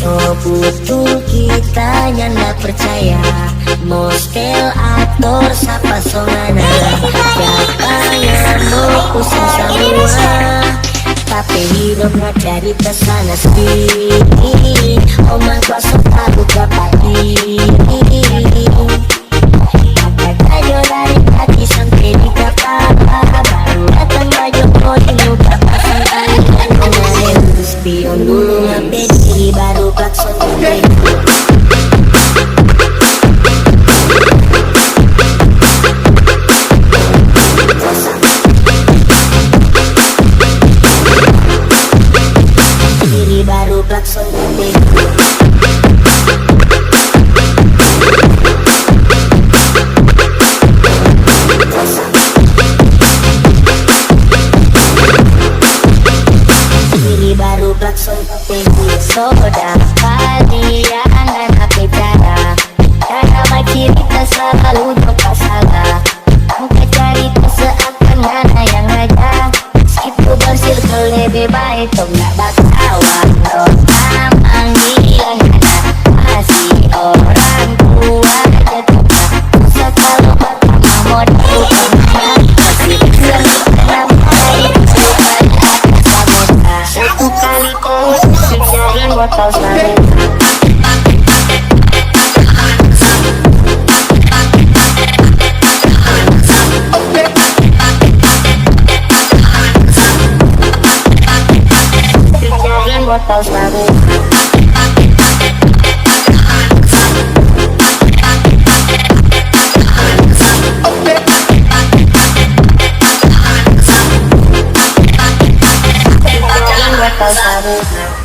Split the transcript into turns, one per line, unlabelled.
So butuh kita yang gak percaya, mostel aktor sapa songana, siapa mau pusing semua, tapi hidup gak cari kesana sendiri. Omang kosong tak buka pagi, kayo dari hati sampai di kapal, baru datang baju kodi lupa pasang aliran kemarin. Spion dulu ngambil diri baru klakson kumpul. Diri baru klakson kumpul. Baru klakson tinggi soda kalian anak bicara, karena cerita selalu lupa salah. Muka cerita seakan mana yang ada, skip over circle lebih baik tuh gak bakawa. Amang bilang ada masih orang tua jatuh, sekali pertama modal pernah masih sering kenapa itu satu kali kau cari botol selalu. Cari botol selalu. Botol selalu.